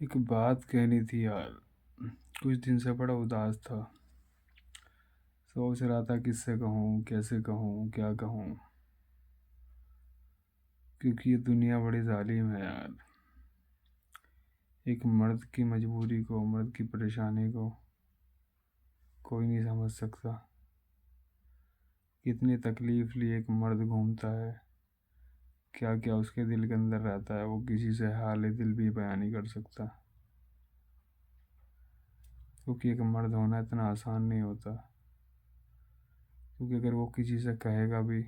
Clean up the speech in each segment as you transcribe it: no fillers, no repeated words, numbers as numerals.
एक बात कहनी थी यार। कुछ दिन से बड़ा उदास था। सोच रहा था किससे कहूँ, कैसे कहूँ, क्या कहूँ। क्योंकि ये दुनिया बड़ी जालिम है यार। एक मर्द की मजबूरी को, मर्द की परेशानी को कोई नहीं समझ सकता। कितनी तकलीफ लिए एक मर्द घूमता है, क्या क्या उसके दिल के अंदर रहता है, वो किसी से हाल दिल भी बयान नहीं कर सकता। क्योंकि एक मर्द होना इतना आसान नहीं होता। क्योंकि अगर वो किसी से कहेगा भी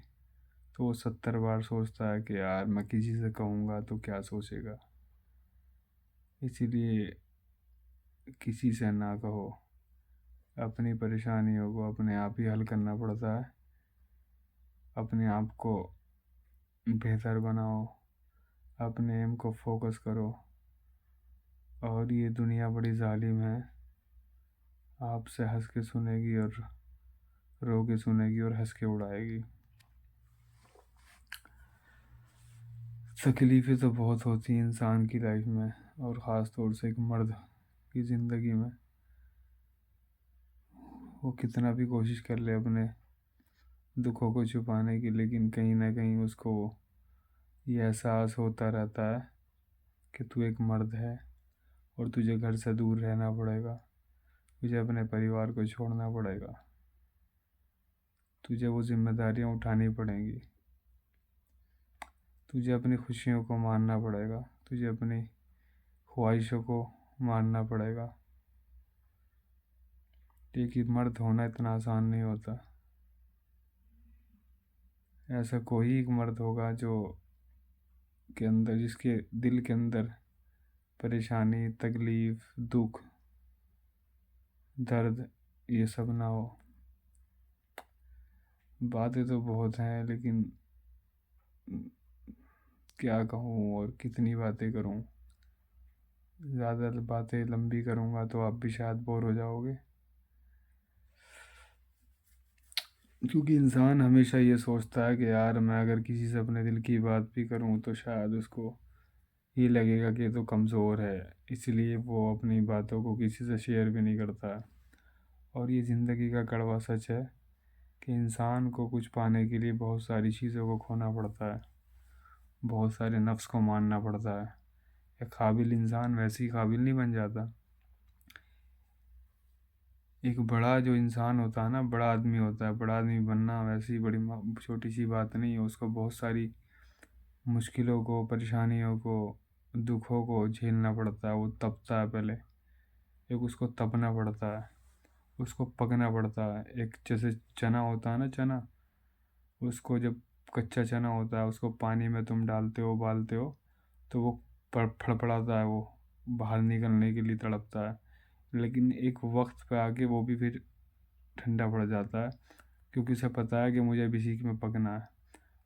तो वो 70 बार सोचता है कि यार मैं किसी से कहूँगा तो क्या सोचेगा। इसीलिए किसी से ना कहो। अपनी परेशानियों को अपने आप ही हल करना पड़ता है। अपने आप को बेहतर बनाओ, अपने एम को फोकस करो। और ये दुनिया बड़ी जालिम है। आपसे हंस के सुनेगी और रो के सुनेगी और हंस के उड़ाएगी। तकलीफ़ें तो बहुत होती हैं इंसान की लाइफ में, और ख़ास तौर से एक मर्द की ज़िंदगी में। वो कितना भी कोशिश कर ले अपने दुखों को छुपाने की, लेकिन कहीं ना कहीं उसको ये एहसास होता रहता है कि तू एक मर्द है और तुझे घर से दूर रहना पड़ेगा। तुझे अपने परिवार को छोड़ना पड़ेगा। तुझे वो जिम्मेदारियां उठानी पड़ेंगी। तुझे अपनी खुशियों को मानना पड़ेगा। तुझे अपनी ख्वाहिशों को मानना पड़ेगा। एक ही मर्द होना इतना आसान नहीं होता। ऐसा कोई एक मर्द होगा जो के अंदर, जिसके दिल के अंदर परेशानी, तकलीफ, दुख, दर्द ये सब ना हो। बातें तो बहुत हैं, लेकिन क्या कहूँ और कितनी बातें करूँ। ज़्यादा बातें लंबी करूँगा तो आप भी शायद बोर हो जाओगे। क्योंकि इंसान हमेशा ये सोचता है कि यार मैं अगर किसी से अपने दिल की बात भी करूँ तो शायद उसको ये लगेगा कि ये तो कमज़ोर है। इसलिए वो अपनी बातों को किसी से शेयर भी नहीं करता है। और ये ज़िंदगी का कड़वा सच है कि इंसान को कुछ पाने के लिए बहुत सारी चीज़ों को खोना पड़ता है। बहुत सारे नफ्स को मानना पड़ता है। एक काबिल इंसान वैसे ही काबिल नहीं बन जाता। एक बड़ा जो इंसान होता है ना, बड़ा आदमी होता है, बड़ा आदमी बनना वैसी बड़ी छोटी सी बात नहीं है। उसको बहुत सारी मुश्किलों को, परेशानियों को, दुखों को झेलना पड़ता है। वो तपता है पहले। एक उसको तपना पड़ता है, उसको पकना पड़ता है। एक जैसे चना होता है ना, चना, उसको जब कच्चा चना होता है उसको पानी में तुम डालते हो, उबालते हो, तो वो फड़फड़ाता है, वो बाहर निकलने के लिए तड़पता है। लेकिन एक वक्त पे आके वो भी फिर ठंडा पड़ जाता है, क्योंकि उसे पता है कि मुझे अभी इसी में पकना है।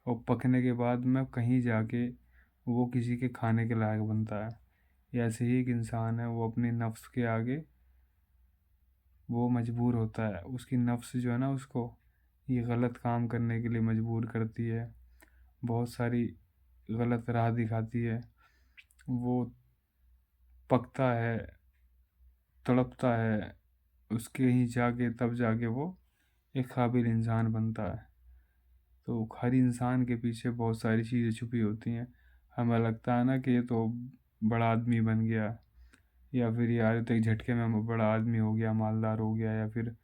और पकने के बाद में कहीं जाके वो किसी के खाने के लायक बनता है। या ऐसे ही एक इंसान है, वो अपनी नफ्स के आगे वो मजबूर होता है। उसकी नफ्स जो है ना, उसको ये गलत काम करने के लिए मजबूर करती है। बहुत सारी गलत राह दिखाती है। वो पकता है, तड़पता है, उसके ही जाके तब जाके वो एक काबिल इंसान बनता है। तो हर इंसान के पीछे बहुत सारी चीज़ें छुपी होती हैं। हमें लगता है ना कि ये तो बड़ा आदमी बन गया, या फिर यार तो एक झटके में बड़ा आदमी हो गया, मालदार हो गया, या फिर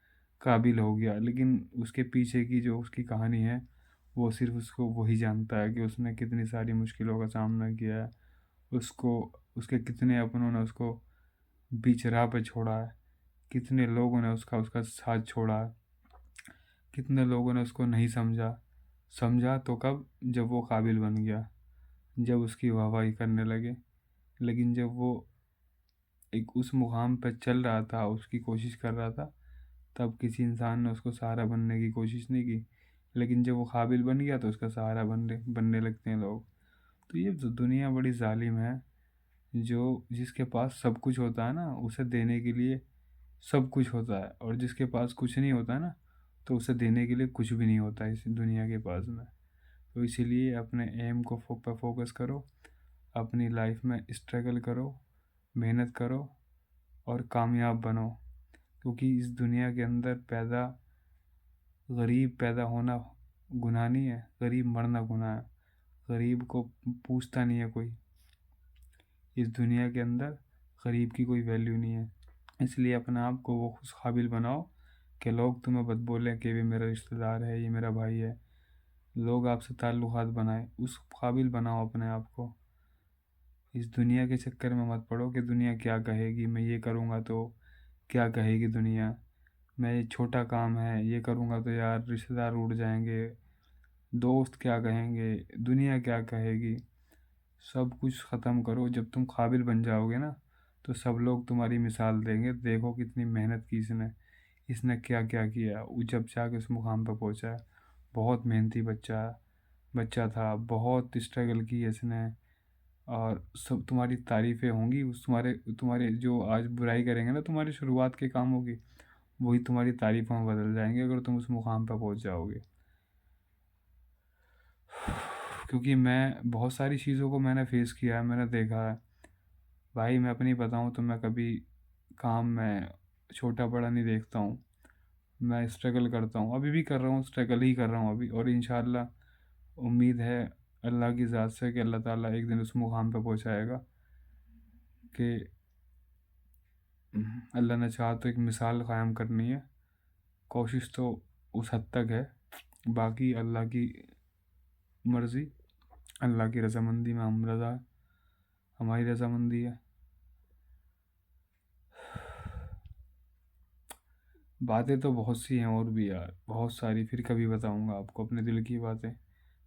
काबिल हो गया। लेकिन उसके पीछे की जो उसकी कहानी है, वो सिर्फ उसको वही जानता है कि उसने कितनी सारी मुश्किलों का सामना किया है। उसको, उसके कितने अपनों ने उसको बीच राह पे छोड़ा है। कितने लोगों ने उसका उसका साथ छोड़ा है। कितने लोगों ने उसको नहीं समझा। समझा तो कब, जब वो काबिल बन गया, जब उसकी वाहवाही करने लगे। लेकिन जब वो एक उस मुकाम पर चल रहा था, उसकी कोशिश कर रहा था, तब किसी इंसान ने उसको सहारा बनने की कोशिश नहीं की। लेकिन जब वो काबिल बन गया तो उसका सहारा बनने लगते हैं लोग। तो ये तो दुनिया बड़ी जालिम है। जो जिसके पास सब कुछ होता है ना, उसे देने के लिए सब कुछ होता है, और जिसके पास कुछ नहीं होता ना, तो उसे देने के लिए कुछ भी नहीं होता है इस दुनिया के पास में। तो इसीलिए अपने एम को पर फोकस करो। अपनी लाइफ में स्ट्रगल करो। मेहनत करो और कामयाब बनो, क्योंकि इस दुनिया के अंदर गरीब पैदा होना गुनाह नहीं है, गरीब मरना गुनाह है। गरीब को पूछता नहीं है कोई। इस दुनिया के अंदर गरीब की कोई वैल्यू नहीं है। इसलिए अपने आप को वो खुश काबिल बनाओ कि लोग तुम्हें बद बोलें कि ये मेरा रिश्तेदार है, ये मेरा भाई है। लोग आपसे ताल्लुकात बनाए, उस काबिल बनाओ अपने आप को। इस दुनिया के चक्कर में मत पड़ो कि दुनिया क्या कहेगी, मैं ये करूँगा तो क्या कहेगी दुनिया, मैं ये छोटा काम है ये करूँगा तो यार रिश्तेदार उड़ जाएंगे, दोस्त क्या कहेंगे, दुनिया क्या कहेगी। सब कुछ ख़त्म करो। जब तुम काबिल बन जाओगे ना, तो सब लोग तुम्हारी मिसाल देंगे, देखो कितनी मेहनत की इसने, इसने क्या क्या किया, वो जब जाके उस मुकाम पर पहुंचा है। बहुत मेहनती बच्चा था, बहुत स्ट्रगल की इसने। और सब तुम्हारी तारीफ़ें होंगी, उस तुम्हारे तुम्हारे जो आज बुराई करेंगे ना तुम्हारी शुरुआत के कामों की, वही तुम्हारी तारीफ़ों में बदल जाएंगे अगर तुम उस मुकाम पर पहुंच जाओगे। क्योंकि मैं बहुत सारी चीज़ों को मैंने फेस किया है, मैंने देखा है भाई। मैं अपनी बताऊं तो मैं कभी काम में छोटा बड़ा नहीं देखता हूँ। मैं स्ट्रगल करता हूँ, अभी भी कर रहा हूँ, स्ट्रगल ही कर रहा हूँ अभी। और इंशाल्लाह उम्मीद है अल्लाह की ज़ात से कि अल्लाह ताला एक दिन उस मुकाम पे पहुँचाएगा कि अल्लाह ने चाहा तो एक मिसाल क़ायम करनी है। कोशिश तो उस हद तक है, बाकी अल्लाह की मर्ज़ी, अल्लाह की रज़ामंदी में हम रज़ा, हमारी रज़ामंदी है। बातें तो बहुत सी हैं और भी यार, बहुत सारी, फिर कभी बताऊंगा आपको अपने दिल की बातें।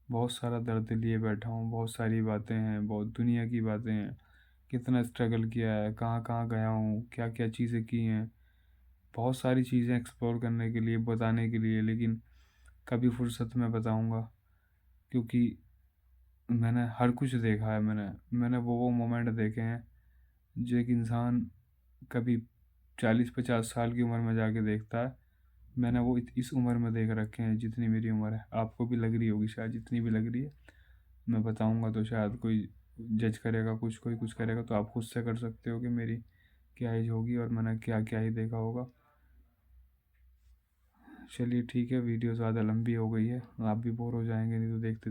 बहुत सारा दर्द लिए बैठा हूँ, बहुत सारी बातें हैं, बहुत दुनिया की बातें हैं। कितना स्ट्रगल किया है, कहाँ कहाँ गया हूँ, क्या क्या चीज़ें की हैं। बहुत सारी चीज़ें एक्सप्लोर करने के लिए, बताने के लिए, लेकिन कभी फुर्सत में बताऊंगा। क्योंकि मैंने हर कुछ देखा है, मैंने वो मोमेंट देखे हैं जो एक इंसान कभी 40-50 साल की उम्र में जाके देखता है। मैंने वो इस उम्र में देख रखे हैं जितनी मेरी उम्र है। आपको भी लग रही होगी शायद, जितनी भी लग रही है। मैं बताऊंगा तो शायद कोई जज करेगा, कुछ कोई कुछ करेगा, तो आप खुद से कर सकते हो कि मेरी क्या एज होगी और मैंने क्या क्या ही देखा होगा। चलिए ठीक है, वीडियो ज़्यादा लंबी हो गई है, आप भी बोर हो जाएंगे नहीं तो देखते देखते।